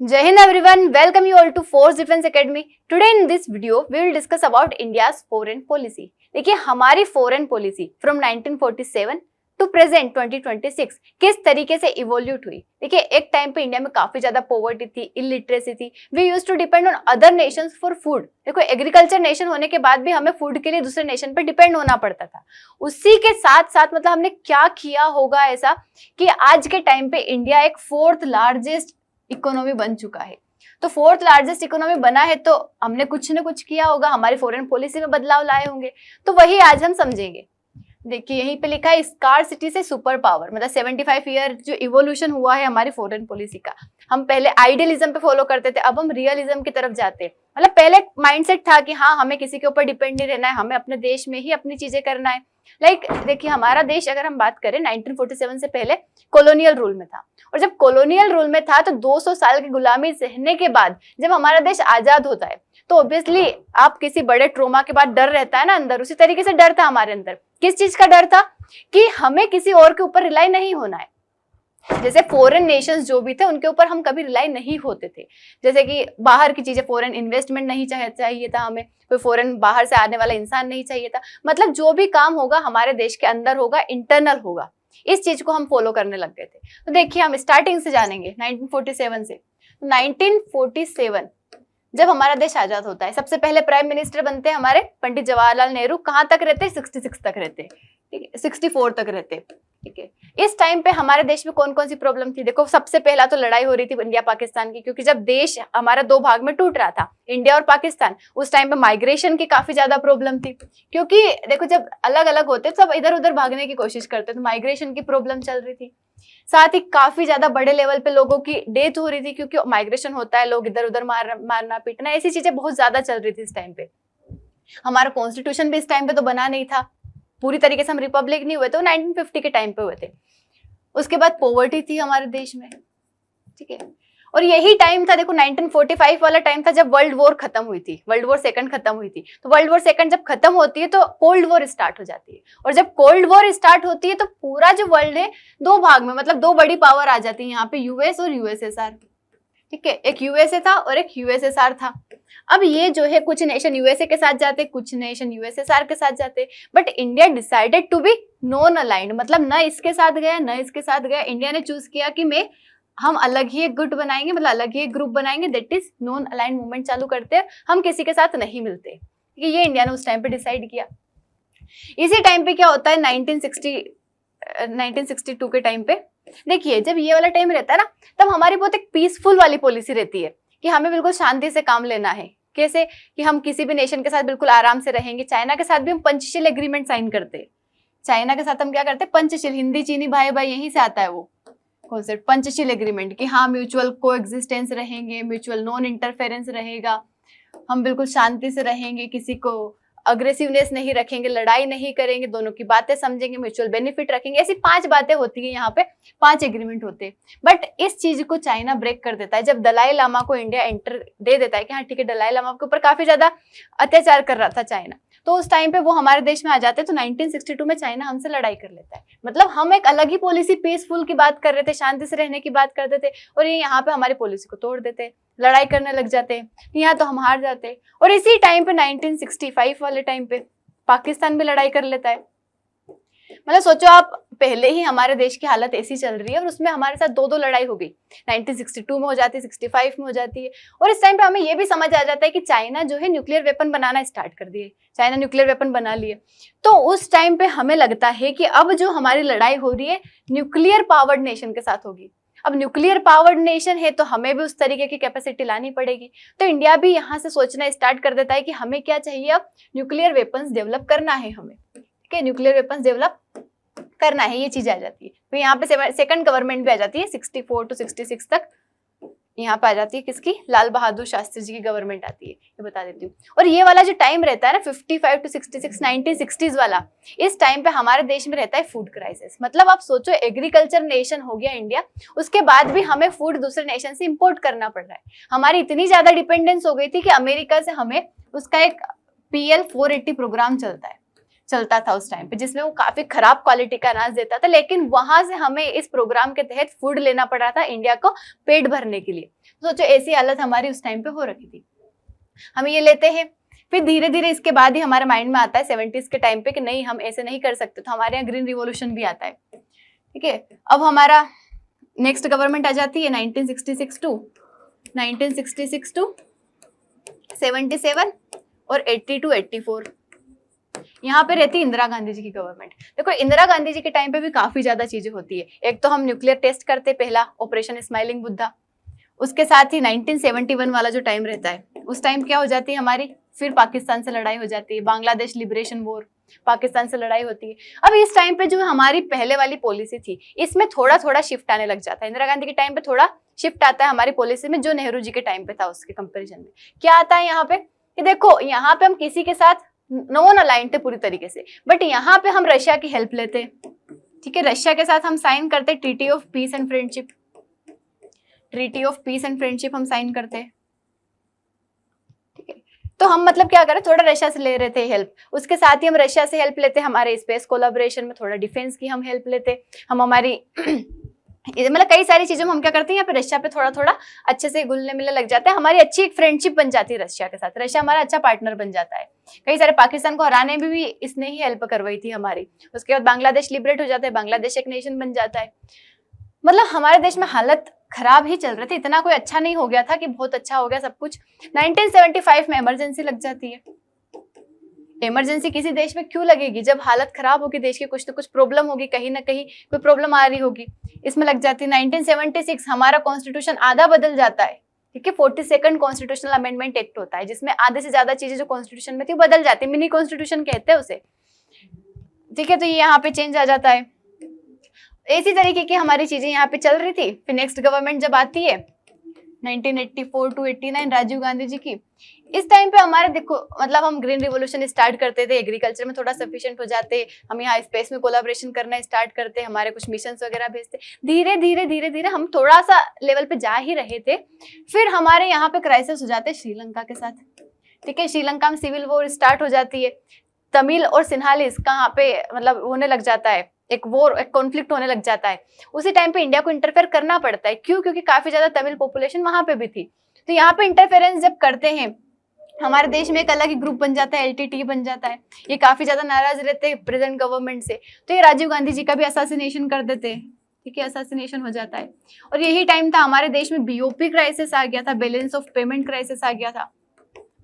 Jai Hind everyone, welcome you all to Force Defense Academy. Today in this video, we will discuss about India's foreign policy. देखिए हमारी foreign policy from 1947 to present 2026 किस तरीके से evolute हुई। देखिए एक time पे India में काफी ज्यादा पॉवर्टी थी, इलिटरेसी थी। We used to depend on other nations for food. देखो एग्रीकल्चर नेशन होने के बाद भी हमें फूड के लिए दूसरे नेशन पर डिपेंड होना पड़ता था। उसी के साथ साथ मतलब हमने क्या किया होगा ऐसा कि आज के टाइम पे इंडिया एक फोर्थ लार्जेस्ट इकोनॉमी बन चुका है। तो फोर्थ लार्जेस्ट इकोनॉमी बना है तो हमने कुछ न कुछ किया होगा, हमारी फॉरेन पॉलिसी में बदलाव लाए होंगे। तो वही आज हम समझेंगे। देखिए यहीं पे लिखा है स्कार्सिटी से सुपर पावर, मतलब 75 ईयर जो इवोल्यूशन हुआ है हमारी फॉरेन पॉलिसी का। हम पहले आइडियलिज्म पे फॉलो करते थे, अब हम रियलिज्म की तरफ जाते हैं। मतलब पहले माइंडसेट था कि हाँ हमें किसी के ऊपर डिपेंड नहीं रहना है, हमें अपने देश में ही अपनी चीजें करना है। देखिए हमारा देश अगर हम बात करें 1947 से पहले कॉलोनियल रूल में था, और जब कॉलोनियल रूल में था तो 200 साल की गुलामी सहने के बाद जब हमारा देश आजाद होता है तो ऑब्वियसली आप किसी बड़े ट्रोमा के बाद डर रहता है ना अंदर, उसी तरीके से डर था हमारे अंदर। किस चीज का डर था? कि हमें किसी और के ऊपर रिलाई नहीं होना है। जैसे फॉरेन नेशंस जो भी थे उनके ऊपर हम कभी रिलाई नहीं होते थे। जैसे कि बाहर की चीजें, फॉरेन इन्वेस्टमेंट नहीं चाहिए था हमें, कोई फॉरेन बाहर से आने वाला इंसान नहीं चाहिए था। मतलब जो भी काम होगा हमारे देश के अंदर होगा, इंटरनल होगा। इस चीज को हम फॉलो करने लग गए थे। तो देखिए हम स्टार्टिंग से जानेंगे 1947 से। 1947 जब हमारा देश आजाद होता है, सबसे पहले प्राइम मिनिस्टर बनते हैं हमारे पंडित जवाहरलाल नेहरू। कहाँ तक रहते? 66 तक रहते, ठीक है, 64 तक रहते, ठीक है। इस टाइम पे हमारे देश में कौन कौन सी प्रॉब्लम थी? देखो सबसे पहला तो लड़ाई हो रही थी इंडिया पाकिस्तान की, क्योंकि जब देश हमारा दो भाग में टूट रहा था, इंडिया और पाकिस्तान, उस टाइम पे माइग्रेशन की काफी ज्यादा प्रॉब्लम थी। क्योंकि देखो जब अलग अलग होते सब इधर उधर भागने की कोशिश करते, तो माइग्रेशन की प्रॉब्लम चल रही थी। साथ ही काफी ज्यादा बड़े लेवल पे लोगों की डेथ हो रही थी, क्योंकि माइग्रेशन होता है, लोग इधर उधर मारना पीटना, ऐसी चीजें बहुत ज्यादा चल रही थी इस टाइम पे। हमारा कॉन्स्टिट्यूशन भी इस टाइम पे तो बना नहीं था, पूरी तरीके से हम रिपब्लिक नहीं हुए थे, 1950 के टाइम पे हुए थे। उसके बाद पॉवर्टी थी हमारे देश में, ठीक है। और यही टाइम था, देखो 1945 वाला टाइम था जब वर्ल्ड वॉर खत्म हुई थी, वर्ल्ड वॉर सेकंड खत्म हुई थी। तो वर्ल्ड वॉर सेकंड जब खत्म होती है तो कोल्ड वॉर स्टार्ट हो जाती है, और जब कोल्ड वॉर स्टार्ट होती है तो पूरा जो वर्ल्ड है दो भाग में, मतलब दो बड़ी पावर आ जाती है यहाँ पे, यूएस और यूएसएसआर, ठीक है। एक यूएसए था और एक यूएसएसआर था। अब ये जो है कुछ नेशन यूएसए के साथ जाते, कुछ नेशन यूएसएसआर के साथ जाते, but India decided to be non aligned, मतलब न इसके साथ गया न इसके साथ गया। इंडिया ने चूज किया कि हम अलग ही एक गुट बनाएंगे, मतलब अलग ही एक ग्रुप बनाएंगे, that is non aligned movement चालू करते हैं, हम किसी के साथ नहीं मिलते। ये इंडिया ने उस टाइम पे डिसाइड किया। इसी टाइम पे क्या होता है 1962 के टाइम पे, देखिए जब ये वाला टाइम रहता है ना, तब हमारी बहुत एक पीसफुल वाली पॉलिसी रहती है कि हमें बिल्कुल शांति से काम लेना है। कैसे? कि हम किसी भी नेशन के साथ बिल्कुल आराम से रहेंगे। चाइना के साथ भी हम पंचशील एग्रीमेंट साइन करते हैं। चाइना के साथ हम क्या करते हैं? पंचशील, हिंदी चीनी भाई भाई यहीं से आता है वो कॉन्सेप्ट, पंचशील एग्रीमेंट, कि हाँ म्यूचुअल को एग्जिस्टेंस रहेंगे, म्यूचुअल नॉन इंटरफेरेंस रहेगा, हम बिल्कुल शांति से रहेंगे, किसी को अग्रेसिवनेस नहीं रखेंगे, लड़ाई नहीं करेंगे, दोनों की बातें समझेंगे, म्यूचुअल बेनिफिट रखेंगे। ऐसी 5 बातें होती है यहाँ पे, 5 एग्रीमेंट होते हैं। बट इस चीज को चाइना ब्रेक कर देता है जब दलाई लामा को इंडिया एंटर दे देता है कि हाँ ठीक है, दलाई लामा के ऊपर काफी ज्यादा अत्याचार कर रहा था चाइना, तो उस टाइम पे वो हमारे देश में आ जाते हैं। तो 1962 में चाइना हमसे लड़ाई कर लेता है। मतलब हम एक अलग ही पॉलिसी, पीसफुल की बात कर रहे थे, शांति से रहने की बात करते थे, और ये यहाँ पे हमारी पॉलिसी को तोड़ देते, लड़ाई करने लग जाते, यहाँ तो हम हार जाते। और इसी टाइम पे 1965 वाले टाइम पे पाकिस्तान भी लड़ाई कर लेता है। मतलब सोचो आप, पहले ही हमारे देश की हालत ऐसी चल रही है और उसमें हमारे साथ दो लड़ाई हो गई, 1962 में हो जाती है, 65 में हो जाती है। और इस टाइम पे हमें ये भी समझ आ जाता है कि चाइना जो है न्यूक्लियर वेपन बनाना स्टार्ट कर दिए, चाइना न्यूक्लियर वेपन बना लिए। तो उस टाइम पे हमें लगता है कि अब जो हमारी लड़ाई हो रही है न्यूक्लियर पावर्ड नेशन के साथ होगी। अब न्यूक्लियर पावर्ड नेशन है तो हमें भी उस तरीके की कैपेसिटी लानी पड़ेगी। तो इंडिया भी यहाँ से सोचना स्टार्ट कर देता है कि हमें क्या चाहिए, अब न्यूक्लियर वेपन्स डेवलप करना है हमें, ठीक है, न्यूक्लियर वेपन्स डेवलप करना है, ये चीज आ जाती है। तो यहाँ पे सेकंड गवर्नमेंट भी आ जाती है, 64 टू 66 तक यहाँ पे आ जाती है, किसकी? लाल बहादुर शास्त्री जी की गवर्नमेंट आती है, ये बता देती हूँ। और ये वाला जो टाइम रहता है ना 55 टू 66, 1960s वाला, इस टाइम पे हमारे देश में रहता है फूड क्राइसिस। मतलब आप सोचो, एग्रीकल्चर नेशन हो गया इंडिया, उसके बाद भी हमें फूड दूसरे नेशन से इंपोर्ट करना पड़ रहा है। हमारी इतनी ज्यादा डिपेंडेंस हो गई थी कि अमेरिका से हमें उसका एक PL 480 प्रोग्राम चलता है, चलता था उस टाइम पे, जिसमें वो काफी खराब क्वालिटी का अनाज देता था, लेकिन वहां से हमें इस प्रोग्राम के तहत फूड लेना पड़ा था इंडिया को पेट भरने के लिए। तो सोचो ऐसी हालत हमारी उस टाइम पे हो रखी थी। हम ये लेते हैं, फिर धीरे धीरे इसके बाद ही हमारे माइंड में आता है 70s के टाइम पे कि नहीं हम ऐसे नहीं कर सकते, तो हमारे यहाँ ग्रीन रिवॉल्यूशन भी आता है। ठीक है, अब हमारा नेक्स्ट गवर्नमेंट आ जाती है 1966 टू 77 और 80 टू 84। यहाँ पे रहती है इंदिरा गांधी जी की गवर्नमेंट। देखो इंदिरा गांधी जी के टाइम पे भी काफी ज्यादा चीजें होती है। एक तो हम न्यूक्लियर टेस्ट करते पहला, ऑपरेशन स्माइलिंग बुद्धा। उसके साथ ही 1971 वाला जो टाइम रहता है, उस टाइम क्या हो जाती है हमारी, फिर पाकिस्तान से लड़ाई हो जाती है, बांग्लादेश लिबरेशन वॉर, पाकिस्तान से लड़ाई होती है। अब इस टाइम पे जो हमारी पहले वाली पॉलिसी थी, इसमें थोड़ा थोड़ा शिफ्ट आने लग जाता है। इंदिरा गांधी के टाइम पे थोड़ा शिफ्ट आता है हमारी पॉलिसी में, जो नेहरू जी के टाइम पे था उसके कंपेरिजन में। क्या आता है यहाँ पे कि देखो यहाँ पे हम किसी के साथ नॉन अलाइंड थे पूरी तरीके से, बट यहाँ पे हम रशिया की हेल्प लेते। ठीक है, रशिया के साथ हम साइन करते treaty of peace and friendship, treaty of peace and friendship हम साइन करते हैं। ठीक है, तो हम मतलब क्या करें, थोड़ा रशिया से ले रहे थे हेल्प, उसके साथ ही हम रशिया से हेल्प लेते हमारे स्पेस कोलैबोरेशन में, थोड़ा डिफेंस की हम हेल्प लेते, हम हमारी मतलब कई सारी चीजों में हम क्या करते हैं यहाँ पे रशिया पे थोड़ा थोड़ा अच्छे से घुलने मिलने लग जाते हैं। हमारी अच्छी एक फ्रेंडशिप बन जाती है रशिया के साथ, रशिया हमारा अच्छा पार्टनर बन जाता है। कई सारे पाकिस्तान को हराने में भी इसने ही हेल्प करवाई थी हमारी। उसके बाद बांग्लादेश लिबरेट हो जाता है, बांग्लादेश एक नेशन बन जाता है। मतलब हमारे देश में हालत खराब ही चल रहे थे, इतना कोई अच्छा नहीं हो गया था कि बहुत अच्छा हो गया सब कुछ। 1975 में इमरजेंसी लग जाती है। इमरजेंसी किसी देश में क्यों लगेगी, जब हालत खराब होगी देश की, कुछ तो कुछ प्रॉब्लम होगी, कहीं ना कहीं कोई प्रॉब्लम आ रही होगी, इसमें लग जाती है। 1976 हमारा कॉन्स्टिट्यूशन आधा बदल जाता है। ठीक है, 42nd कॉन्स्टिट्यूशनल अमेंडमेंट एक्ट होता है, जिसमें आधे से ज्यादा चीजें जो कॉन्स्टिट्यूशन में थी बदल जाती है, मिनी कॉन्स्टिट्यूशन कहते हैं उसे। ठीक है, तो ये यहाँ पे चेंज आ जाता है। इसी तरीके की हमारी चीजें यहाँ पे चल रही थी। फिर नेक्स्ट गवर्नमेंट जब आती है 1984 टू 89 राजीव गांधी जी की, इस टाइम पे हमारे देखो मतलब हम ग्रीन रिवॉल्यूशन स्टार्ट करते थे, एग्रीकल्चर में थोड़ा सफिशिएंट हो जाते, हम यहाँ स्पेस में कोलैबोरेशन करना स्टार्ट करते, हमारे कुछ मिशंस वगैरह भेजते, धीरे धीरे धीरे धीरे हम थोड़ा सा लेवल पे जा ही रहे थे। फिर हमारे यहाँ पे क्राइसिस हो जाते हैं श्रीलंका के साथ। ठीक है, श्रीलंका में सिविल वॉर स्टार्ट हो जाती है, तमिल और सिन्हालिस कहाँ पे मतलब होने लग जाता है, एक वॉर एक कॉन्फ्लिक्ट होने लग जाता है। उसी टाइम पे इंडिया को इंटरफेयर करना पड़ता है। क्यों? क्योंकि काफी ज्यादा तमिल पॉपुलेशन वहां पे भी थी। तो यहाँ पे इंटरफेरेंस जब करते हैं, हमारे देश में एक अलग ही ग्रुप बन जाता है, LTT बन जाता है। ये काफी ज्यादा नाराज रहते हैं प्रेजेंट गवर्नमेंट से, तो ये राजीव गांधी जी का भी असासिनेशन कर देते हैं। ठीक है, असासिनेशन हो जाता है। और यही टाइम था हमारे देश में BOP क्राइसिस आ गया था, बैलेंस ऑफ पेमेंट क्राइसिस आ गया था।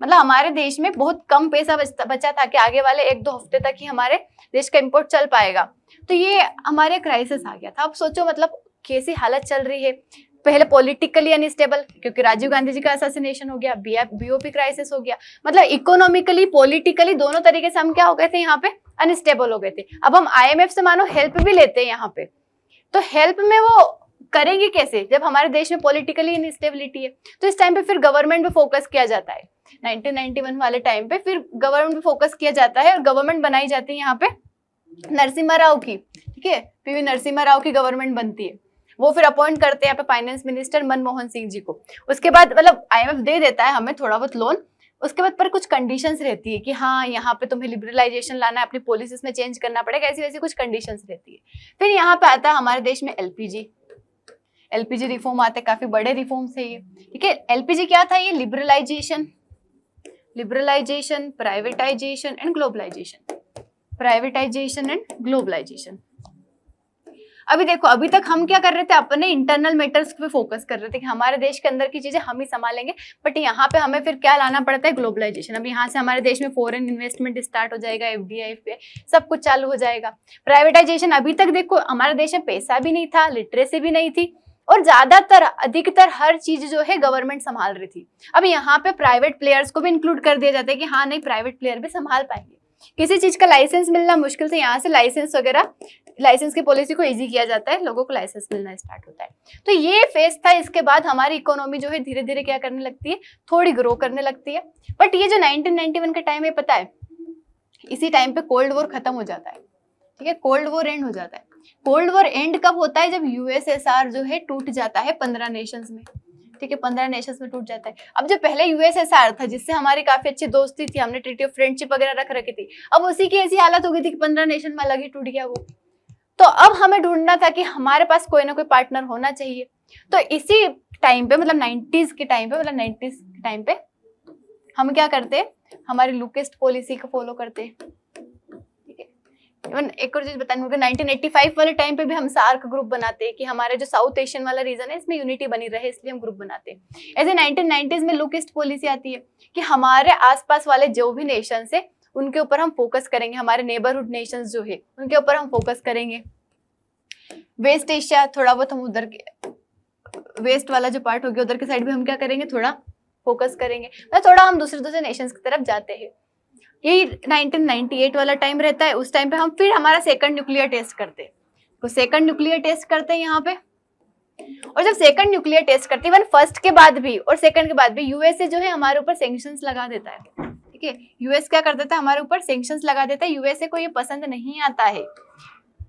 मतलब हमारे देश में बहुत कम पैसा बचा था कि आगे वाले 1-2 हफ्ते तक ही हमारे देश का इंपोर्ट चल पाएगा। तो ये हमारे क्राइसिस आ गया था। अब सोचो मतलब कैसी हालत चल रही है। पहले पॉलिटिकली अनस्टेबल, क्योंकि राजीव गांधी जी का असैसिनेशन हो गया, BOP क्राइसिस हो गया, मतलब इकोनॉमिकली पॉलिटिकली दोनों तरीके से हम क्या हो गए थे, यहाँ पे अनस्टेबल हो गए थे। अब हम IMF से मानो हेल्प भी लेते हैं यहाँ पे, तो हेल्प में वो करेंगे कैसे जब हमारे देश में पॉलिटिकली इनस्टेबिलिटी है। तो इस टाइम पे फिर गवर्नमेंट पे फोकस किया जाता है। 1991 वाले टाइम पे फिर गवर्नमेंट पे फोकस किया जाता है और गवर्नमेंट बनाई जाती है यहाँ पे नरसिम्हा राव की। ठीक है, PV नरसिम्हा राव की गवर्नमेंट बनती है। वो फिर अपॉइंट करते हैं यहाँ पे फाइनेंस मिनिस्टर मनमोहन सिंह जी को। उसके बाद मतलब IMF दे देता है हमें थोड़ा बहुत लोन, उसके बाद पर कुछ कंडीशंस रहती है कि हाँ यहाँ पे तुम्हें लिबरलाइजेशन लाना है, अपनी पॉलिसीज में चेंज करना पड़ेगा, ऐसी वैसी कुछ कंडीशंस रहती है। फिर यहाँ पे आता है हमारे देश में LPG रिफॉर्म आते हैं, काफी बड़े रिफॉर्म्स है ये। ठीक है, LPG क्या था, ये लिबरलाइजेशन, प्राइवेटाइजेशन एंड ग्लोबलाइजेशन। अभी देखो अभी तक हम क्या कर रहे थे, अपने इंटरनल मैटर्स पे फोकस कर रहे थे कि हमारे देश के अंदर की चीजें हम ही संभालेंगे, बट यहाँ पे हमें फिर क्या लाना पड़ता है, ग्लोबलाइजेशन। अब यहाँ से हमारे देश में फॉरेन इन्वेस्टमेंट स्टार्ट हो जाएगा, FDI FPI सब कुछ चालू हो जाएगा। प्राइवेटाइजेशन, अभी तक देखो हमारे देश में पैसा भी नहीं था, लिटरेसी भी नहीं थी, और ज्यादातर अधिकतर हर चीज जो है गवर्नमेंट संभाल रही थी। अब यहाँ पे प्राइवेट प्लेयर्स को भी इंक्लूड कर दिया जाता है कि हाँ नहीं, प्राइवेट प्लेयर भी संभाल पाएंगे। किसी चीज का लाइसेंस मिलना मुश्किल से यहाँ से लाइसेंस वगैरह, लाइसेंस की पॉलिसी को इजी किया जाता है, लोगों को लाइसेंस मिलना स्टार्ट होता है। तो ये फेज था। इसके बाद हमारी इकोनॉमी जो है धीरे धीरे क्या करने लगती है, थोड़ी ग्रो करने लगती है। बट ये जो 1991 का टाइम है, पता है इसी टाइम पे कोल्ड वॉर खत्म हो जाता है। ठीक है, कोल्ड वॉर एंड हो जाता है। कोल्ड वॉर एंड कब होता है, जब USSR जो है टूट जाता है 15 नेशंस में। ठीक है, 15 नेशंस में टूट जाता है। अब जो पहले यूएसएसआर था जिससे हमारी काफी अच्छी दोस्ती थी, हमने ट्रीटी ऑफ फ्रेंडशिप वगैरह रख रखी थी, अब उसी की ऐसी हालत हो गई थी कि 15 नेशन में अलग ही टूट गया वो। तो अब हमें ढूंढना था कि हमारे पास कोई ना कोई पार्टनर होना चाहिए। तो इसी टाइम पे मतलब 90s के टाइम पे हम क्या करते हैं, हमारी लूकेस्ट पॉलिसी को फॉलो करते हैं। ठीक है, इवन एक और चीज बताने होगा, 1985 वाले टाइम पे भी हम सार्क ग्रुप बनाते हैं कि हमारे जो साउथ एशियन वाला रीजन है इसमें यूनिटी बनी रहे, इसलिए हम ग्रुप बनाते हैं। ऐसे 1990s में लूकेस्ट पॉलिसी आती है कि हमारे आसपास वाले जो भी नेशंस है उनके ऊपर हम फोकस करेंगे, हमारे नेबरहुड नेशंस जो है उनके ऊपर हम फोकस करेंगे। वेस्ट एशिया थोड़ा बहुत हम उधर के वेस्ट वाला जो पार्ट हो गया उधर के साइड भी हम क्या करेंगे, थोड़ा फोकस करेंगे, मतलब थोड़ा हम दूसरे नेशंस की तरफ जाते हैं। यही 1998 वाला टाइम रहता है, उस टाइम पे हम फिर हमारा सेकंड न्यूक्लियर टेस्ट करते हैं। तो सेकंड न्यूक्लियर टेस्ट करते हैं यहाँ पे, और जब सेकंड न्यूक्लियर टेस्ट करते हैं, इवन फर्स्ट के बाद भी और सेकंड के बाद भी यूएसए जो है हमारे ऊपर सैंक्शंस लगा देता है। ठीक है, यूएस क्या कर देता है, हमारे ऊपर सैंक्शंस लगा देता है। यूएसए को ये पसंद नहीं आता है,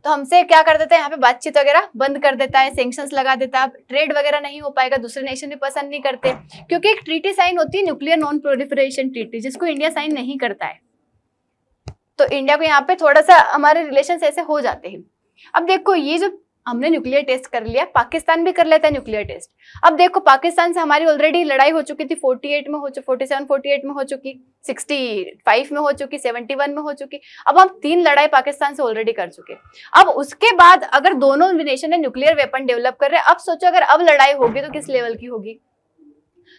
तो हमसे क्या कर देता है, यहाँ पे बातचीत वगैरह बंद कर देता है, सैंक्शंस लगा देता है, ट्रेड वगैरह नहीं हो पाएगा, दूसरे नेशन भी पसंद नहीं करते, क्योंकि एक ट्रीटी साइन होती है न्यूक्लियर नॉन प्रोलिफरेशन ट्रीटी, जिसको इंडिया साइन नहीं करता है। तो इंडिया को यहाँ पे थोड़ा सा हमारे रिलेशंस ऐसे हो जाते हैं। अब देखो, ये जो हमने न्यूक्लियर टेस्ट कर लिया, पाकिस्तान भी कर लेता है न्यूक्लियर टेस्ट। अब देखो, पाकिस्तान से हमारी ऑलरेडी लड़ाई हो चुकी थी, 47 में हो चुकी, 47-48 में हो चुकी, 65 में हो चुकी, 71 में हो चुकी। अब हम 3 लड़ाई पाकिस्तान से ऑलरेडी कर चुके। अब उसके बाद अगर दोनों नेशन ने न्यूक्लियर वेपन डेवलप कर रहे हैं, अब सोचो अगर अब लड़ाई होगी तो किस लेवल की होगी।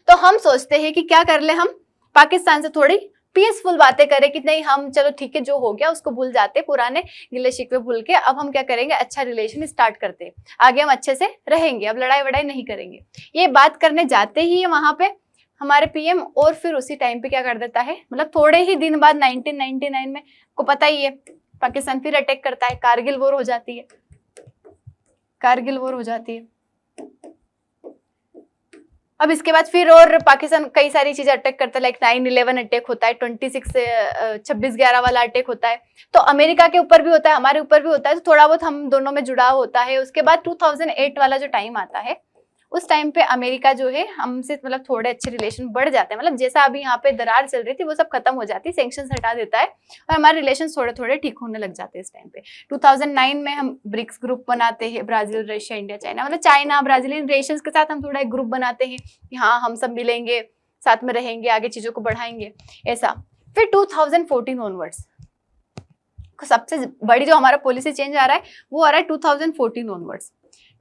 तो हम सोचते हैं कि क्या कर ले, हम पाकिस्तान से थोड़ी पीसफुल बातें करें कि नहीं, हम चलो ठीक है, जो हो गया उसको भूल जाते, पुराने गिले शिकवे भूल के अब हम क्या करेंगे, अच्छा रिलेशन स्टार्ट करते हैं, आगे हम अच्छे से रहेंगे, अब लड़ाई वड़ाई नहीं करेंगे। ये बात करने जाते ही वहां पे हमारे पीएम और फिर उसी टाइम पे क्या कर देता है, मतलब थोड़े ही दिन बाद 1999 में, को पता ही है, पाकिस्तान फिर अटैक करता है, कारगिल वॉर हो जाती है, कारगिल वॉर हो जाती है। अब इसके बाद फिर और पाकिस्तान कई सारी चीजें अटैक करता है, लाइक 9/11 अटैक होता है, 26/11 वाला अटैक होता है। तो अमेरिका के ऊपर भी होता है, हमारे ऊपर भी होता है, तो थोड़ा बहुत हम दोनों में जुड़ाव होता है। उसके बाद 2008 वाला जो टाइम आता है, उस टाइम पे अमेरिका जो है हमसे मतलब थोड़े अच्छे रिलेशन बढ़ जाते हैं, मतलब जैसा अभी यहाँ पे दरार चल रही थी वो सब खत्म हो जाती है, सैंक्शंस हटा देता है और हमारे रिलेशन थोड़े थोड़े ठीक होने लग जाते हैं इस टाइम पे। 2009 में हम ब्रिक्स ग्रुप बनाते हैं, ब्राजील, रशिया, इंडिया, चाइना, मतलब चाइना ब्राजीलियन नेशंस के साथ हम थोड़ा एक ग्रुप बनाते हैं कि हाँ हम सब मिलेंगे, साथ में रहेंगे, आगे चीजों को बढ़ाएंगे, ऐसा। फिर 2014 ऑनवर्ड्स सबसे बड़ी जो हमारा पॉलिसी चेंज आ रहा है वो आ रहा है 2014 ऑनवर्ड्स।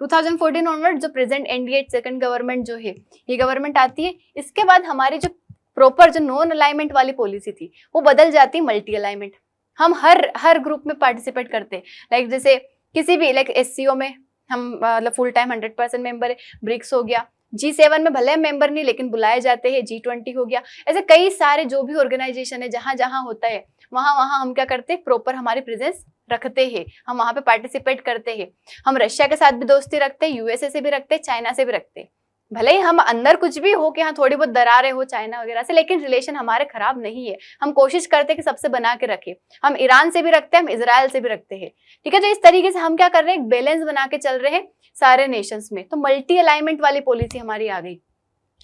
2014 ऑनवर्ड जो प्रेजेंट एनडीए सेकंड गवर्नमेंट जो है, ये गवर्नमेंट आती है। इसके बाद हमारी जो प्रॉपर जो नॉन अलाइनमेंट वाली पॉलिसी थी वो बदल जाती है मल्टी अलाइनमेंट। हम हर ग्रुप में पार्टिसिपेट करते हैं, लाइक जैसे किसी भी लाइक एससीओ में हम मतलब फुल टाइम 100% मेंबर है, ब्रिक्स हो गया, G7 में भले मेंबर नहीं लेकिन बुलाए जाते हैं, G20 हो गया, ऐसे कई सारे जो भी ऑर्गेनाइजेशन है जहां जहां होता है वहां हम क्या करते हैं, प्रॉपर हमारी प्रेजेंस रखते हैं, हम वहां पे पार्टिसिपेट करते हैं। हम रशिया के साथ भी दोस्ती रखते हैं, यूएसए से भी रखते हैं, चाइना से भी रखते हैं। भले ही हम अंदर कुछ भी हो कि हाँ थोड़ी बहुत दरारें हो चाइना वगैरह से, लेकिन रिलेशन हमारे खराब नहीं है। हम कोशिश करते हैं कि सबसे बना के रखें। हम ईरान से भी रखते हैं, हम इजराइल से भी रखते हैं, ठीक है। तो इस तरीके से हम क्या कर रहे हैं, एक बैलेंस बना के चल रहे हैं सारे नेशंस में। तो मल्टी अलाइनमेंट वाली पॉलिसी हमारी आ गई।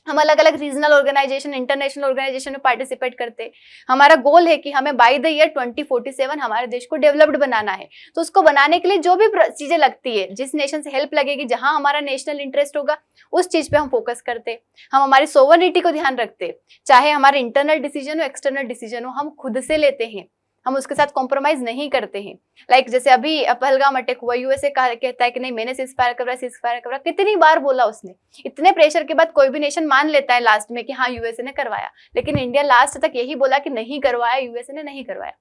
हम अलग अलग रीजनल ऑर्गेनाइजेशन, इंटरनेशनल ऑर्गेनाइजेशन में पार्टिसिपेट करते हैं। हमारा गोल है कि हमें बाय द ईयर 2047 हमारे देश को डेवलप्ड बनाना है। तो उसको बनाने के लिए जो भी चीजें लगती है, जिस नेशन से हेल्प लगेगी, जहां हमारा नेशनल इंटरेस्ट होगा, उस चीज पे हम फोकस करते। हम हमारी सोवरेनिटी को ध्यान रखते, चाहे हमारे इंटरनल डिसीजन हो, एक्सटर्नल डिसीजन हो, हम खुद से लेते हैं, हम उसके साथ कॉम्प्रोमाइज नहीं करते हैं। लाइक जैसे अभी पहलगाम अटैक हुआ, यूएसए कहता है कि नहीं मैंने सीजफायर कर रहा, कितनी बार बोला उसने, इतने प्रेशर के बाद कोई भी नेशन मान लेता है लास्ट में कि हाँ यूएसए ने करवाया, लेकिन इंडिया लास्ट तक यही बोला कि नहीं करवाया, यूएसए ने नहीं करवाया।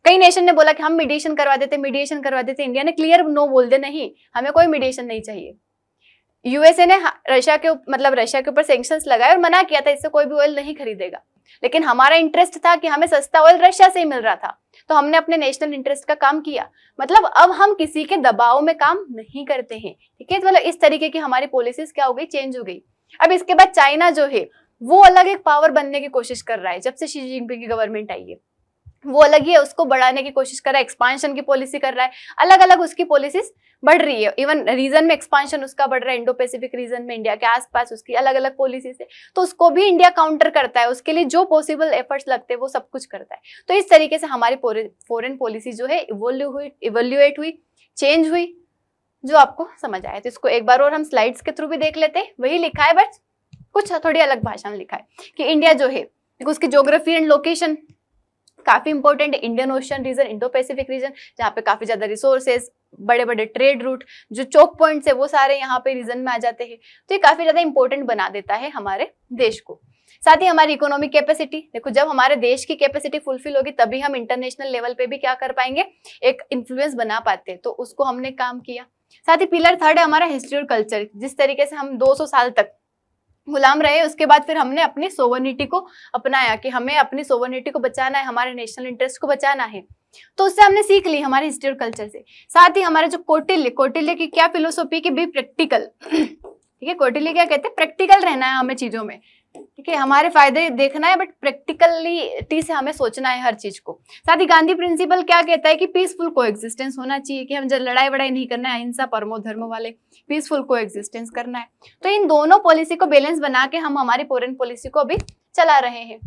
कई नेशन ने बोला कि हम मीडिएशन करवा देते, इंडिया ने क्लियर नो बोल दे, नहीं हमें कोई मीडिएशन नहीं चाहिए। यूएसए ने रशिया के ऊपर सैंक्शंस लगाए और मना किया था इससे कोई भी ऑयल नहीं खरीदेगा, लेकिन हमारा इंटरेस्ट था कि हमें सस्ता ऑयल रशिया से ही मिल रहा था, तो हमने अपने नेशनल इंटरेस्ट का काम किया। मतलब अब हम किसी के दबाव में काम नहीं करते हैं, ठीक है। मतलब इस तरीके की हमारी पॉलिसीज क्या हो गई, चेंज हो गई। अब इसके बाद चाइना जो है वो अलग एक पावर बनने की कोशिश कर रहा है जब से शी जिनपिंग की गवर्नमेंट आई है। वो अलग ही है, उसको बढ़ाने की कोशिश कर रहा है, एक्सपांशन की पॉलिसी कर रहा है, अलग अलग उसकी पॉलिसीज बढ़ रही है। इवन रीजन में एक्सपांशन उसका बढ़ रहा है, इंडो पैसिफिक रीजन में इंडिया के आसपास उसकी अलग अलग पॉलिसीज है, तो उसको भी इंडिया काउंटर करता है, उसके लिए जो पॉसिबल एफर्ट्स लगते हैं वो सब कुछ करता है। तो इस तरीके से हमारी फॉरेन पॉलिसी जो है इवोल्यूएट हुई, चेंज हुई, जो आपको समझ आया। तो इसको एक बार और हम स्लाइड्स के थ्रू भी देख लेते हैं। वही लिखा है बट कुछ थोड़ी अलग भाषा में लिखा है कि इंडिया जो है उसकी ज्योग्राफी एंड लोकेशन काफी इंपॉर्टेंट है। Indian Ocean region, Indo Pacific region, जहाँ पे काफी ज्यादा रिसोर्सेज, बड़े बड़े ट्रेड रूट, जो चौक पॉइंट्स है वो सारे यहाँ पे रीजन में आ जाते हैं। तो ये काफी ज्यादा इंपॉर्टेंट बना देता है हमारे देश को। साथ ही हमारी इकोनॉमिक कैपेसिटी, देखो जब हमारे देश की कैपेसिटी फुलफिल होगी तभी हम इंटरनेशनल लेवल पे भी क्या कर पाएंगे, एक इन्फ्लुएंस बना पाते हैं। तो उसको हमने काम किया। साथ ही पिलर थर्ड है हमारा हिस्ट्री और कल्चर। जिस तरीके से हम 200 साल तक गुलाम रहे, उसके बाद फिर हमने अपनी सोवर्निटी को अपनाया कि हमें अपनी सोवर्निटी को बचाना है, हमारे नेशनल इंटरेस्ट को बचाना है। तो उससे हमने सीख ली हमारे हिस्ट्री और कल्चर से। साथ ही हमारे जो कौटिल्य की क्या फिलोसॉफी की, बी प्रैक्टिकल। ठीक है, कौटिल्य क्या कहते हैं, प्रैक्टिकल रहना है हमें चीजों में। ठीक है, हमारे फायदे देखना है बट प्रैक्टिकलिटी से हमें सोचना है हर चीज को। साथ ही गांधी प्रिंसिपल क्या कहता है कि पीसफुल कोएग्जिस्टेंस होना चाहिए, कि हम जब लड़ाई वड़ाई नहीं करना है, अहिंसा परमो धर्म वाले, पीसफुल कोएग्जिस्टेंस करना है। तो इन दोनों पॉलिसी को बैलेंस बना के हम हमारी फॉरेन पॉलिसी को अभी चला रहे हैं।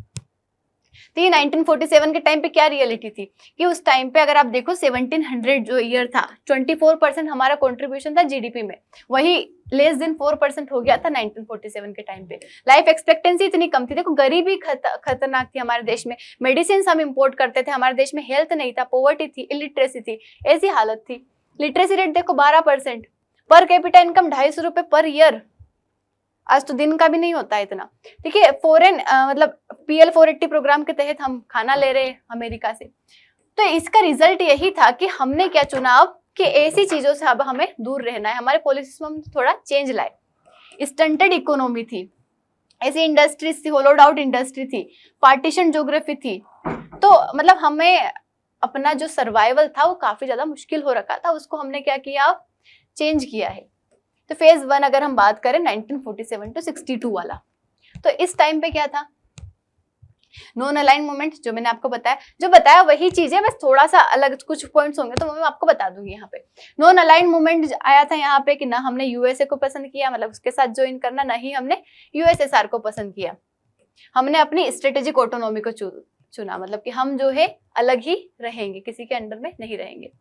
तो ये 1947 के टाइम पे क्या रियलिटी थी कि उस टाइम पे अगर आप देखो 1700 जो ईयर था, 24% हमारा कंट्रीब्यूशन था जीडीपी में, वही लेस देन 4% हो गया था 1947 के टाइम पे। लाइफ एक्सपेक्टेंसी इतनी कम थी, देखो गरीबी खतरनाक थी हमारे देश में, मेडिसिन हम इंपोर्ट करते थे, हमारे देश में हेल्थ नहीं था, पॉवर्टी थी, इलिटरेसी थी, ऐसी हालत थी। लिटरेसी रेट देखो 12%, पर कैपिटा इनकम 250 रुपए पर ईयर, आज तो दिन का भी नहीं होता है इतना। देखिए फॉरेन मतलब PL 480 प्रोग्राम के तहत हम खाना ले रहे हैं अमेरिका से। तो इसका रिजल्ट यही था कि हमने क्या चुना अब कि ऐसी चीजों से अब हमें दूर रहना है, हमारे पॉलिसीज में हम थोड़ा चेंज लाए। स्टंटेड इकोनॉमी थी, ऐसी इंडस्ट्रीज थी, होलोड आउट इंडस्ट्री थी, पार्टीशन ज्योग्राफी थी। तो मतलब हमें अपना जो सर्वाइवल था वो काफी ज्यादा मुश्किल हो रखा था, उसको हमने क्या किया, चेंज किया है। तो फेज 1 अगर हम बात करें 1947 टू 62 वाला, तो इस टाइम पे क्या था, नॉन अलाइन मूवमेंट, जो मैंने आपको बताया, जो बताया वही चीज है, बस थोड़ा सा अलग कुछ पॉइंट्स होंगे तो मैं आपको बता दूंगी। यहाँ पे नॉन अलाइन मूवमेंट आया था यहाँ पे कि ना हमने यूएसए को पसंद किया, मतलब उसके साथ ज्वाइन करना, ना ही हमने यूएसएसआर को पसंद किया। हमने अपनी स्ट्रेटेजिक ऑटोनॉमी को चुना, मतलब कि हम जो है अलग ही रहेंगे, किसी के अंडर में नहीं रहेंगे।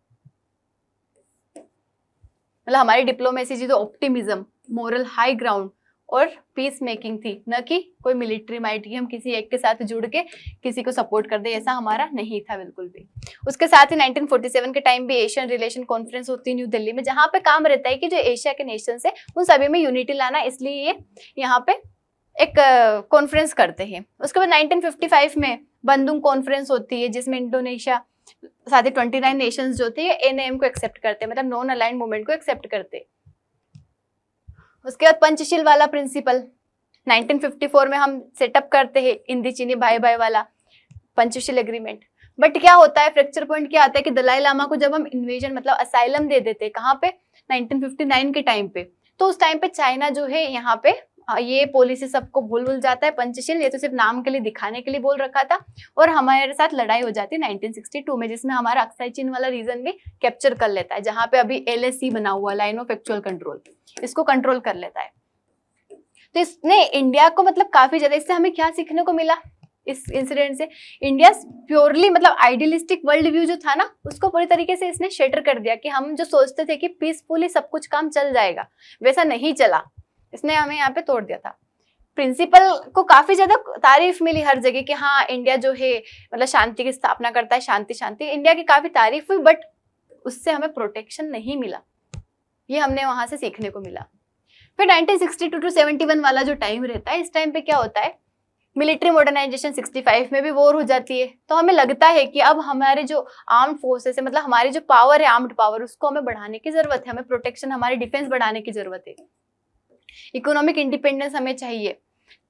मतलब हमारी डिप्लोमेसी जी तो ऑप्टिमिज्म, मोरल हाई ग्राउंड और पीस मेकिंग थी, न कि कोई मिलिट्री माइट की हम किसी एक के साथ जुड़ के किसी को सपोर्ट कर दे, ऐसा हमारा नहीं था बिल्कुल भी। उसके साथ ही 1947 के टाइम भी एशियन रिलेशन कॉन्फ्रेंस होती है न्यू दिल्ली में, जहाँ पे काम रहता है कि जो एशिया के नेशंस है उन सभी में यूनिटी लाना, इसलिए ये यहाँ पे एक कॉन्फ्रेंस करते हैं। उसके बाद 1955 में बंदुंग कॉन्फ्रेंस होती है, जिसमें इंडोनेशिया साथ ही 29 नेशंस जो थे एनएम को एक्सेप्ट करते हैं, मतलब नॉन अलाइंड मूवमेंट को एक्सेप्ट करते हैं। उसके बाद पंचशील वाला प्रिंसिपल 1954 में हम सेटअप करते हैं, इंदी चीनी भाई भाई वाला पंचशील एग्रीमेंट। बट क्या होता है, फ्रैक्चर पॉइंट क्या आता है कि दलाई लामा को जब हम इन्वेजन मतलब असाइलम दे देते हैं, कहाँ पे, 1959 के टाइम पे, तो उस टाइम पे चाइना जो है यहाँ पे ये पॉलिसी सबको भूल जाता है। पंचशील ये तो सिर्फ नाम के लिए, दिखाने के लिए बोल रखा था, और हमारे साथ लड़ाई हो जाती है 1962 में, जिसमें हमारा अक्साई चीन वाला रीजन भी कैप्चर कर लेता है, जहाँ पे अभी LAC बना हुआ, लाइन ऑफ एक्चुअल कंट्रोल, इसको कंट्रोल कर लेता है। तो इसने इंडिया को मतलब काफी ज्यादा, इससे हमें क्या सीखने को मिला इस इंसिडेंट से, इंडिया प्योरली मतलब आइडियलिस्टिक वर्ल्ड व्यू जो था ना, उसको पूरी तरीके से इसने शेटर कर दिया कि हम जो सोचते थे कि पीसफुली सब कुछ काम चल जाएगा, वैसा नहीं चला, इसने हमें यहाँ पे तोड़ दिया था। प्रिंसिपल को काफी ज्यादा तारीफ मिली हर जगह कि हाँ इंडिया जो है मतलब शांति की स्थापना करता है, शांति शांति, इंडिया की काफी तारीफ हुई, बट उससे हमें प्रोटेक्शन नहीं मिला, ये हमने वहां से सीखने को मिला। फिर 1962 टू 71 वाला जो टाइम रहता है, इस टाइम पे क्या होता है, मिलिट्री मॉडर्नाइजेशन, 65 में भी वॉर हो जाती है, तो हमें लगता है कि अब हमारे जो आर्म्ड फोर्सेस है, मतलब हमारी जो पावर है, आर्म्ड पावर, उसको हमें बढ़ाने की जरूरत है, हमें प्रोटेक्शन, हमारी डिफेंस बढ़ाने की जरूरत है, इकोनॉमिक इंडिपेंडेंस हमें चाहिए।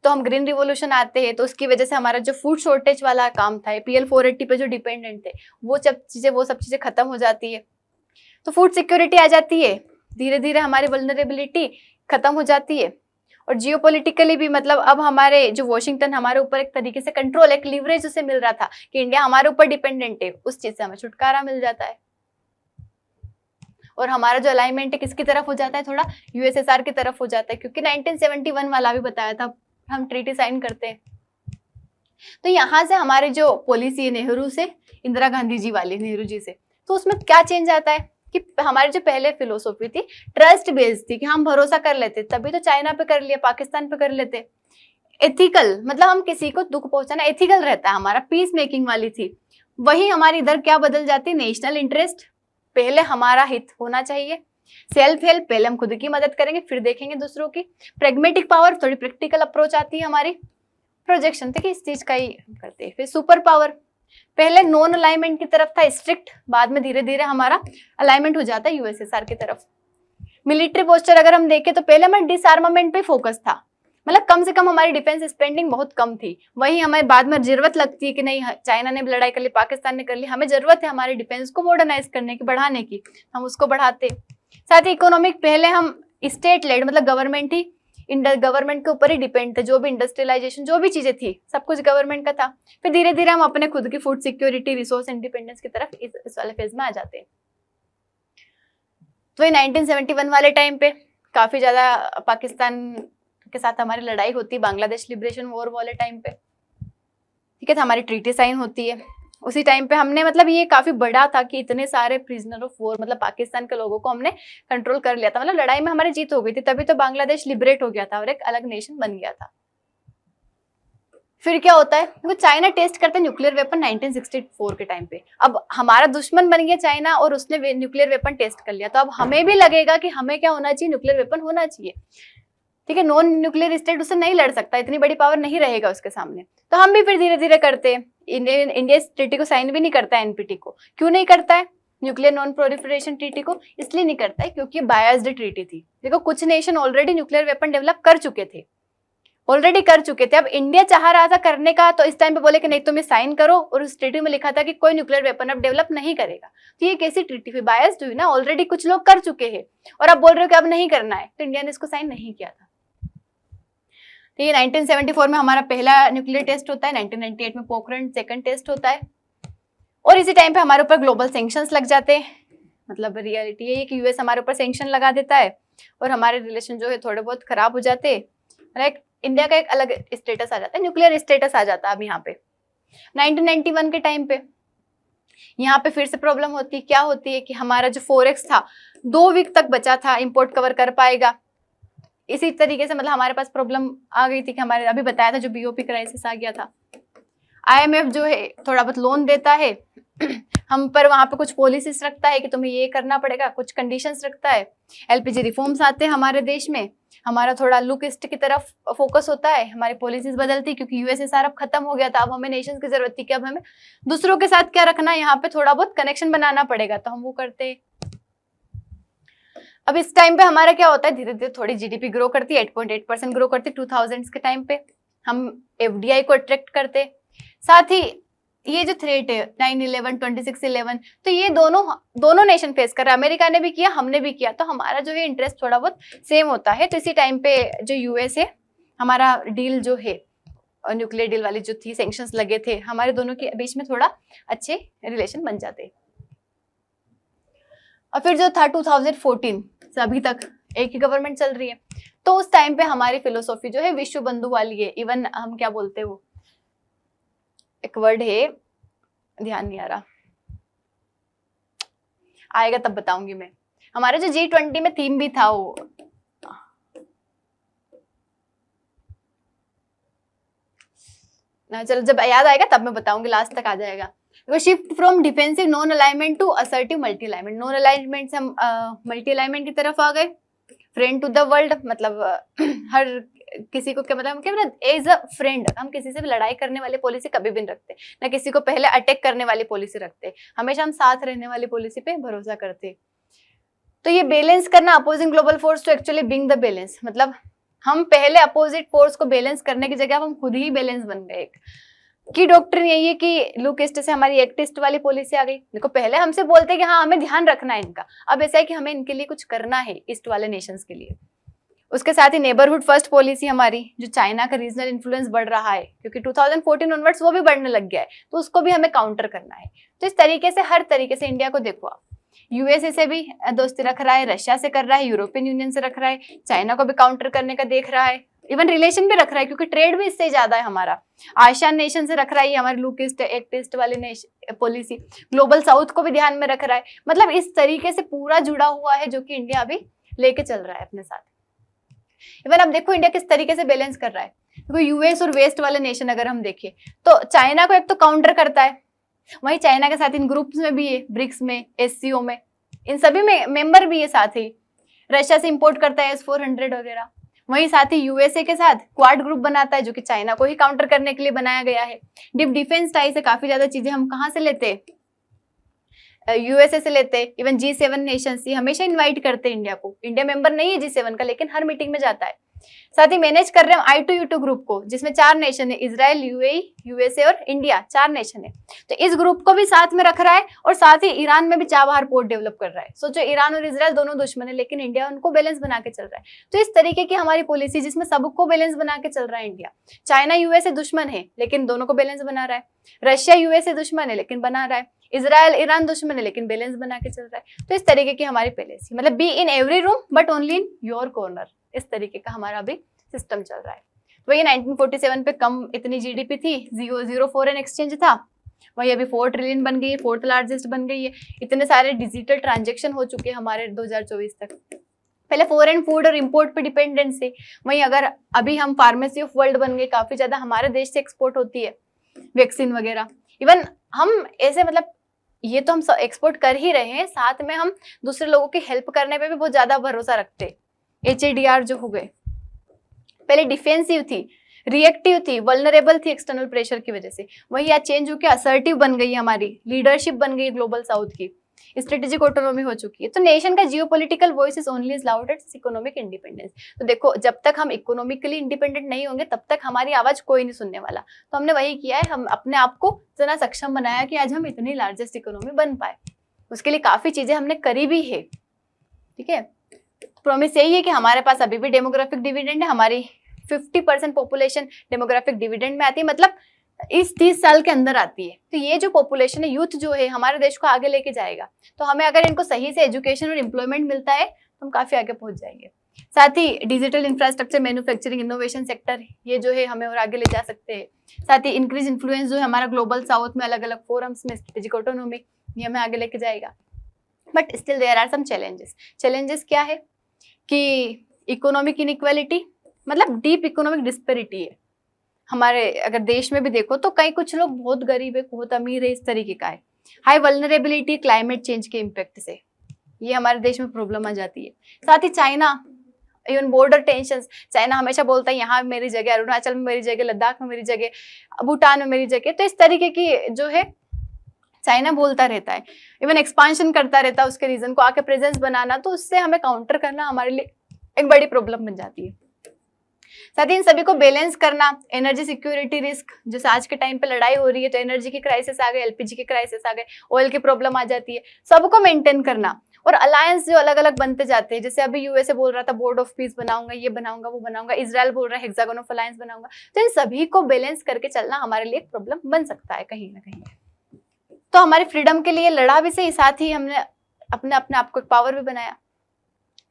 तो हम ग्रीन रिवॉल्यूशन आते हैं, तो उसकी वजह से हमारा जो फूड शॉर्टेज वाला काम था, PL 480 पे जो डिपेंडेंट थे, वो सब चीजें खत्म हो जाती है, तो फूड सिक्योरिटी आ जाती है, धीरे धीरे हमारी वल्नरेबिलिटी खत्म हो जाती है। और जियोपॉलिटिकली भी मतलब अब हमारे जो वॉशिंगटन हमारे ऊपर एक तरीके से कंट्रोल, एक लीवरेज उसे मिल रहा था कि इंडिया हमारे ऊपर डिपेंडेंट है, उस चीज से हमें छुटकारा मिल जाता है। और हमारा जो अलाइनमेंट है किसकी तरफ हो जाता है, थोड़ा यूएसएसआर की तरफ हो जाता है, क्योंकि 1971 वाला भी बताया था, हम ट्रीटी साइन करते हैं। तो यहाँ से हमारी जो पॉलिसी है नेहरू से इंदिरा गांधी जी वाली, नेहरू जी से, तो उसमें क्या चेंज आता है कि हमारी जो पहले फिलोसॉफी थी ट्रस्ट बेस्ड थी, कि हम भरोसा कर लेते, तभी तो चाइना पे कर लिया, पाकिस्तान पे कर लेते। एथिकल मतलब हम किसी को दुख पहुंचाना एथिकल रहता है हमारा, पीस मेकिंग वाली थी। वही हमारी इधर क्या बदल जाती, नेशनल इंटरेस्ट, पहले हमारा हित होना चाहिए, सेल्फ हेल्प, पहले हम खुद की मदद करेंगे फिर देखेंगे दूसरों की, प्रेगमेटिक पावर, थोड़ी प्रैक्टिकल अप्रोच आती है हमारी, प्रोजेक्शन थे कि इस चीज का ही करते हैं, फिर सुपर पावर, पहले नॉन अलाइनमेंट की तरफ था स्ट्रिक्ट, बाद में धीरे धीरे हमारा अलाइनमेंट हो जाता है यूएसएसआर की तरफ। मिलिट्री पोस्चर अगर हम देखें तो पहले हमारा डिसआर्मामेंट पे फोकस था, मतलब कम से कम हमारी डिफेंस स्पेंडिंग बहुत कम थी। वही हमें बाद में जरूरत लगती है कि नहीं, चाइना ने भी लड़ाई कर ली, पाकिस्तान ने कर ली, हमें जरूरत है हमारी डिफेंस को मॉडर्नाइज करने की, बढ़ाने की, हम उसको बढ़ाते। साथ ही इकोनॉमिक, पहले हम स्टेट लेड मतलब गवर्नमेंट ही, गवर्नमेंट के ऊपर ही डिपेंड थे, जो भी इंडस्ट्रियलाइजेशन जो भी चीजें थी सब कुछ गवर्नमेंट का था। फिर धीरे धीरे हम अपने खुद की फूड सिक्योरिटी, रिसोर्स इंडिपेंडेंस की तरफ इस वाले फेज में आ जाते हैं। तो 1971 वाले टाइम पे काफी ज्यादा पाकिस्तान के साथ हमारी लड़ाई होती है, बांग्लादेश लिबरेशन वॉर वाले टाइम पे, ठीक है, तो हमारी ट्रीटी साइन होती है। उसी टाइम पे हमने मतलब ये काफी बड़ा था कि इतने सारे प्रिजनर ऑफ वॉर मतलब पाकिस्तान के लोगों को हमने कंट्रोल कर लिया था, मतलब लड़ाई में हमारी जीत हो गई थी, तभी तो बांग्लादेश लिबरेट हो गया था और एक अलग नेशन बन गया था। फिर क्या होता है, देखो चाइना टेस्ट करता है न्यूक्लियर वेपन 1964 के टाइम पे। अब हमारा दुश्मन बन गया चाइना और उसने न्यूक्लियर वेपन टेस्ट कर लिया, तो अब हमें भी लगेगा कि हमें क्या होना चाहिए, न्यूक्लियर वेपन होना चाहिए, ठीक है। नॉन न्यूक्लियर स्टेट उससे नहीं लड़ सकता, इतनी बड़ी पावर नहीं रहेगा उसके सामने, तो हम भी फिर धीरे धीरे करते हैं। इंडिया इस ट्रीटी को साइन भी नहीं करता है, एनपीटी को। क्यों नहीं करता है न्यूक्लियर नॉन प्रोलिफरेशन ट्रीटी को? इसलिए नहीं करता है क्योंकि बायस्ड ट्रीटी थी। देखो कुछ nation already nuclear weapon develop कर चुके थे, अब इंडिया चाह रहा था करने का, तो इस टाइम पे बोले कि नहीं तुम ये साइन करो, और उस ट्रीटी में लिखा था कि कोई न्यूक्लियर वेपन अब डेवलप नहीं करेगा। तो ये कैसी ट्रीटी हुई, बायस्ड हुई ना, ऑलरेडी कुछ लोग कर चुके हैं और अब बोल रहे हो कि अब नहीं करना है, तो इंडिया ने इसको साइन नहीं किया था। तो ये 1974 में हमारा पहला न्यूक्लियर टेस्ट होता है, 1998 में पोखरण सेकंड टेस्ट होता है, और इसी टाइम पे हमारे ऊपर ग्लोबल सैंक्शंस लग जाते हैं। मतलब रियलिटी ये है कि यूएस हमारे ऊपर सैंक्शन लगा देता है और हमारे रिलेशन जो है थोड़े बहुत खराब हो जाते हैं। इंडिया का एक अलग स्टेटस आ जाता है, न्यूक्लियर स्टेटस आ जाता है। अब यहाँ पे 1991 के टाइम पे यहाँ पे फिर से प्रॉब्लम होती है। क्या होती है कि हमारा जो फॉरेक्स था 2 वीक तक बचा था, इंपोर्ट कवर कर पाएगा। इसी तरीके से मतलब हमारे पास प्रॉब्लम आ गई थी कि हमारे अभी बताया था जो बीओपी क्राइसिस आ गया था। आईएमएफ जो है थोड़ा बहुत लोन देता है हम पर, वहां पे कुछ पॉलिसीज रखता है कि तुम्हें ये करना पड़ेगा, कुछ कंडीशंस रखता है। एलपीजी रिफॉर्म्स आते हैं हमारे देश में, हमारा थोड़ा लुक ईस्ट की तरफ फोकस होता है, हमारी पॉलिसीज बदलती क्योंकि यूएसएसआर अब खत्म हो गया था। अब हमें नेशंस की जरूरत थी कि अब हमें दूसरों के साथ क्या रखना है, यहाँ पे थोड़ा बहुत कनेक्शन बनाना पड़ेगा, तो हम वो करते हैं। अब इस टाइम पे हमारा क्या होता है, धीरे धीरे थोड़ी जीडीपी ग्रो करती है, 8.8% ग्रो करती है 2000 के टाइम पे। हम एफडीआई को अट्रैक्ट करते, साथ ही ये जो थ्रेट है 9/11 26/11, तो ये दोनों नेशन फेस कर रहा है। अमेरिका ने भी किया, हमने भी किया, तो हमारा जो है इंटरेस्ट थोड़ा बहुत सेम होता है। तो इसी टाइम पे जो यूएस है, हमारा डील जो है न्यूक्लियर डील वाली जो थी, सैंक्शंस लगे थे, हमारे दोनों के बीच में थोड़ा अच्छे रिलेशन बन जाते। और फिर जो था 2014 से अभी तक एक ही गवर्नमेंट चल रही है, तो उस टाइम पे हमारी फिलोसॉफी जो है विश्व बंधु वाली है। इवन हम क्या बोलते हैं, वो एक वर्ड है, ध्यान नहीं आ रहा, आएगा तब बताऊंगी मैं। हमारा जो G20 में थीम भी था वो, चलो जब याद आएगा तब मैं बताऊंगी, लास्ट तक आ जाएगा। Shift from defensive non alignment to assertive multi alignment. Non alignment से हम मल्टी अलाइनमेंट की तरफ आ गए। फ्रेंड टू द वर्ल्ड, मतलब हर किसी को क्या मतलब एज अ फ्रेंड, हम किसी से भी लड़ाई करने वाली पॉलिसी कभी भी नहीं रखते, ना किसी को पहले अटैक करने वाली पॉलिसी रखते, हमेशा हम साथ रहने वाली पॉलिसी पे भरोसा करते। तो ये बैलेंस करना, opposing global force to actually being the balance, मतलब हम पहले अपोजिट फोर्स को बैलेंस करने की जगह हम खुद ही बैलेंस बन गए। की डॉक्ट्रिन यही है कि लुक ईस्ट से हमारी एक्ट ईस्ट वाली पॉलिसी आ गई। देखो पहले हमसे बोलते कि हाँ हमें ध्यान रखना है इनका, अब ऐसा है कि हमें इनके लिए कुछ करना है, ईस्ट वाले नेशंस के लिए। उसके साथ ही नेबरहुड फर्स्ट पॉलिसी हमारी, जो चाइना का रीजनल इन्फ्लुएंस बढ़ रहा है क्योंकि 2014 ऑनवर्ड्स वो भी बढ़ने लग गया है, तो उसको भी हमें काउंटर करना है। तो इस तरीके से हर तरीके से इंडिया को देखो आप, यूएसए से भी दोस्ती रख रहा है, रशिया से कर रहा है, यूरोपियन यूनियन से रख रहा है, चाइना को भी काउंटर करने का देख रहा है, इवन रिलेशन भी रख रहा है क्योंकि ट्रेड भी इससे ज्यादा है हमारा। आसियान नेशन से रख रहा है हमारे लुक ईस्ट एक्ट ईस्ट वाली पॉलिसी, ग्लोबल साउथ को भी ध्यान में रख रहा है। मतलब इस तरीके से पूरा जुड़ा हुआ है जो कि इंडिया अभी लेके चल रहा है अपने साथ। इवन अब देखो इंडिया किस तरीके से बैलेंस कर रहा है। देखो यूएस और वेस्ट वाले नेशन अगर हम देखें तो चाइना को एक तो काउंटर करता है, वहीं चाइना के साथ इन ग्रुप्स में भी है, ब्रिक्स में, एससीओ में, इन सभी में मेंबर भी है। साथ ही रशिया से इंपोर्ट करता है S-400 वगैरह, वहीं साथ ही यूएसए के साथ क्वाड ग्रुप बनाता है जो कि चाइना को ही काउंटर करने के लिए बनाया गया है। डीप डिफेंस टाई से काफी ज्यादा चीजें हम कहाँ से लेते हैं, यूएसए से लेते हैं। इवन G7 नेशंस ये हमेशा इनवाइट करते हैं इंडिया को, इंडिया मेंबर नहीं है G7 का लेकिन हर मीटिंग में जाता है। साथ ही मैनेज कर रहे हैं I2U2 ग्रुप को जिसमें 4 नेशन है, इजराइल, यूएई, यूएसए और इंडिया, 4 नेशन है। तो इस ग्रुप को भी साथ में रख रहा है और साथ ही ईरान में भी चाबहार पोर्ट डेवलप कर रहा है। सोचो ईरान और इजराइल दोनों दुश्मन है लेकिन इंडिया उनको बैलेंस बना के चल रहा है। तो इस तरीके की हमारी पॉलिसी जिसमें सबको बैलेंस बना के चल रहा है इंडिया। चाइना यूएसए दुश्मन है लेकिन दोनों को बैलेंस बना रहा है, रशिया यूएसए दुश्मन है लेकिन बना रहा है, इजराइल ईरान दुश्मन है लेकिन बैलेंस बना के चल रहा है। तो इस तरीके की हमारी पॉलिसी, मतलब be in every room but only in your corner, इस तरीके का हमारा अभी सिस्टम चल रहा है। वही 1947 पे कम इतनी जीडीपी थी, 0 फॉरेन एक्सचेंज था, वही अभी 4 ट्रिलियन बन गई है, 4th लार्जेस्ट बन गई है। इतने सारे डिजिटल ट्रांजेक्शन हो चुके हैं हमारे 2024 तक। पहले फॉरेन फूड और इंपोर्ट पे डिपेंडेंस थे, वहीं अगर अभी हम फार्मेसी ऑफ वर्ल्ड बन गए, काफी ज्यादा हमारे देश से एक्सपोर्ट होती है वैक्सीन वगैरह। इवन हम ऐसे मतलब ये तो हम एक्सपोर्ट कर ही रहे हैं, साथ में हम दूसरे लोगों की हेल्प करने पे भी बहुत ज्यादा भरोसा रखते। HADR जो हो गए, पहले डिफेंसिव थी, रिएक्टिव थी, वल्नरेबल थी एक्सटर्नल प्रेशर की वजह से, वही आज चेंज होकर असर्टिव बन गई हमारी, लीडरशिप बन गई ग्लोबल साउथ की, स्ट्रेटेजिक ऑटोनॉमी हो चुकी है। तो नेशन का geopolitical voice is only is loud at economic independence. तो देखो जब तक हम इकोनॉमिकली इंडिपेंडेंट नहीं होंगे तब तक हमारी आवाज कोई नहीं सुनने वाला। तो हमने वही किया है, हम अपने आप को इतना सक्षम बनाया कि आज हम इतनी लार्जेस्ट इकोनॉमी बन पाए। उसके लिए काफी चीजें हमने करी भी है, ठीक है। प्रॉमिस यही है कि हमारे पास अभी भी डेमोग्राफिक डिविडेंड है, हमारी 50% पॉपुलेशन डेमोग्राफिक डिविडेंड में आती है, मतलब इस 30 साल के अंदर आती है। तो ये जो पॉपुलेशन है, यूथ जो है, हमारे देश को आगे लेके जाएगा। तो हमें अगर इनको सही से एजुकेशन और एम्प्लॉयमेंट मिलता है तो हम काफी आगे पहुंच जाएंगे। साथ ही digital infrastructure, manufacturing, innovation sector, ये जो है हमें और आगे ले जा सकते हैं। साथ ही इंक्रीज इन्फ्लुएंस जो है हमारा ग्लोबल साउथ में, अलग अलग फोरम्स में, स्ट्रेटेजिक ऑटोनॉमी, ये हमें आगे लेके जाएगा। But still there are some challenges. Challenges क्या है कि इकोनॉमिक इनइक्वालिटी, मतलब डीप इकोनॉमिक डिस्पेरिटी है हमारे। अगर देश में भी देखो तो कई कुछ लोग बहुत गरीब है, बहुत अमीर है, इस तरीके का है। हाई वल्नरेबिलिटी क्लाइमेट चेंज के इम्पैक्ट से, ये हमारे देश में प्रॉब्लम आ जाती है। साथ ही China, even border tension, China हमेशा बोलता है यहाँ मेरी जगह, अरुणाचल में मेरी जगह, लद्दाख में मेरी जगह, भूटान में मेरी जगह। तो इस तरीके की जो है चाइना बोलता रहता है, इवन एक्सपांशन करता रहता है, उसके रीजन को आके प्रेजेंस बनाना, तो उससे हमें काउंटर करना हमारे लिए एक बड़ी प्रॉब्लम बन जाती है। साथ ही इन सभी को बैलेंस करना, एनर्जी सिक्योरिटी रिस्क, जैसे आज के टाइम पे लड़ाई हो रही है तो एनर्जी की क्राइसिस आ गई, एलपीजी की क्राइसिस आ गई, ऑयल की प्रॉब्लम आ जाती है, सबको मेंटेन करना। और अलायंस जो अलग अलग बनते जाते हैं, जैसे अभी यूएसए बोल रहा था बोर्ड ऑफ पीस बनाऊंगा, ये बनाऊंगा, वो बनाऊंगा, इजराइल बोल रहा है हेक्सागन ऑफ अलायंस बनाऊंगा। तो इन सभी को बैलेंस करके चलना हमारे लिए एक प्रॉब्लम बन सकता है कहीं ना कहीं। तो हमारी फ्रीडम के लिए लड़ा भी सही, साथ ही हमने अपने आप को एक पावर भी बनाया।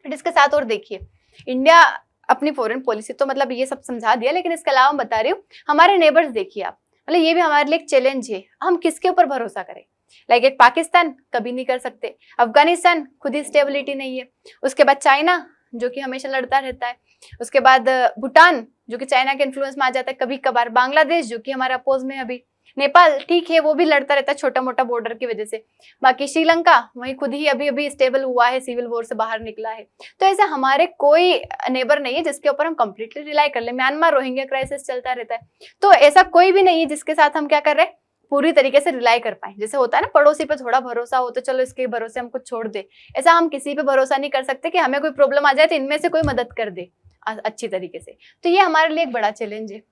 फिर इसके साथ और देखिए, इंडिया अपनी फॉरेन पॉलिसी तो मतलब ये सब समझा दिया, लेकिन इसके अलावा मैं बता रही हूँ हमारे नेबर्स देखिए आप, मतलब ये भी हमारे लिए एक चैलेंज है, हम किसके ऊपर भरोसा करें। लाइक एक पाकिस्तान कभी नहीं कर सकते, अफगानिस्तान खुद ही स्टेबिलिटी नहीं है, उसके बाद चाइना जो कि हमेशा लड़ता रहता है, उसके बाद भूटान जो कि चाइना के इन्फ्लुएंस में आ जाता है कभी कभार, बांग्लादेश जो कि हमारे अपोज में अभी, नेपाल ठीक है वो भी लड़ता रहता है छोटा मोटा बॉर्डर की वजह से, बाकी श्रीलंका वही खुद ही अभी अभी स्टेबल हुआ है, सिविल वॉर से बाहर निकला है। तो ऐसे हमारे कोई नेबर नहीं है जिसके ऊपर हम कंप्लीटली रिलाई कर ले। म्यांमार रोहिंग्या क्राइसिस चलता रहता है, तो ऐसा कोई भी नहीं है जिसके साथ हम क्या कर रहे हैं, पूरी तरीके से रिलाई कर पाए। जैसे होता है ना पड़ोसी पे थोड़ा भरोसा हो तो चलो इसके भरोसे हम कुछ छोड़ दे, ऐसा हम किसी पे भरोसा नहीं कर सकते कि हमें कोई प्रॉब्लम आ जाए तो इनमें से कोई मदद कर दे अच्छी तरीके से। तो ये हमारे लिए एक बड़ा चैलेंज है।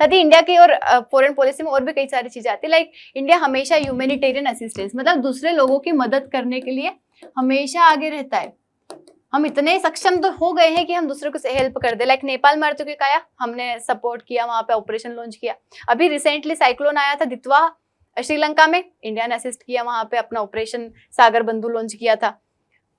साथ ही इंडिया की और फॉरेन पॉलिसी में और भी कई सारी चीजें आती है, लाइक इंडिया हमेशा ह्यूमैनिटेरियन असिस्टेंस, मतलब दूसरे लोगों की मदद करने के लिए हमेशा आगे रहता है। हम इतने सक्षम तो हो गए हैं कि हम दूसरे को हेल्प कर दे। लाइक नेपाल में अर्तक्वेक आया, हमने सपोर्ट किया, वहां पे ऑपरेशन लॉन्च किया। अभी रिसेंटली साइक्लोन आया था दितवा श्रीलंका में, इंडिया ने असिस्ट किया, वहां पे अपना ऑपरेशन सागर बंधु लॉन्च किया था।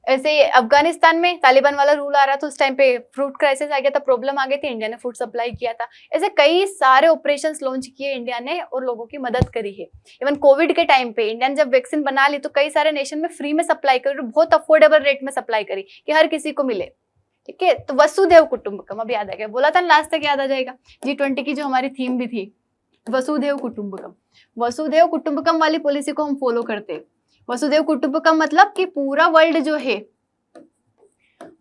ऐसे अफगानिस्तान में तालिबान वाला रूल आ रहा था, उस टाइम पे फ्रूट क्राइसिस आ गया था, प्रॉब्लम आ गई थी, इंडिया ने फूड सप्लाई किया था। ऐसे कई सारे ऑपरेशंस लॉन्च किए इंडिया ने और लोगों की मदद करी है। इवन कोविड के टाइम पे इंडिया ने जब वैक्सीन बना ली तो कई सारे नेशन में फ्री में सप्लाई करी, बहुत अफोर्डेबल रेट में सप्लाई करी कि हर किसी को मिले। ठीक है, तो वसुधैव कुटुंबकम अब याद आ गया, बोला था लास्ट तक याद आ जाएगा। G20 की जो हमारी थीम भी थी वसुधैव कुटुंबकम, वसुधैव कुटुंबकम वाली पॉलिसी को हम फॉलो करते हैं। वसुधैव कुटुंबकम मतलब कि पूरा वर्ल्ड जो है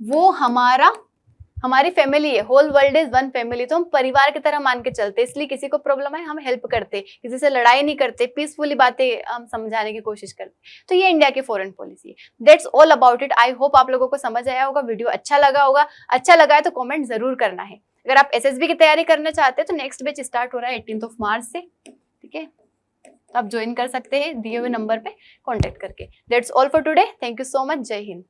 वो हमारी फैमिली है, whole world is one family. तो हम परिवार की तरह मान के चलते, इसलिए किसी को प्रॉब्लम है हम हेल्प करते, किसी से लड़ाई नहीं करते, पीसफुली बातें हम समझाने की कोशिश करते। तो ये इंडिया की फॉरेन पॉलिसी है। That's all about it. I hope आप लोगों को समझ आया होगा, वीडियो अच्छा लगा होगा। अच्छा लगा है तो कॉमेंट जरूर करना है। अगर आप SSB की तैयारी करना चाहते हैं तो नेक्स्ट बैच स्टार्ट हो रहा है 18 मार्च से। ठीक है, तो आप ज्वाइन कर सकते हैं दिए हुए नंबर पे कॉन्टेक्ट करके। That's all for today. Thank you so much. जय हिंद।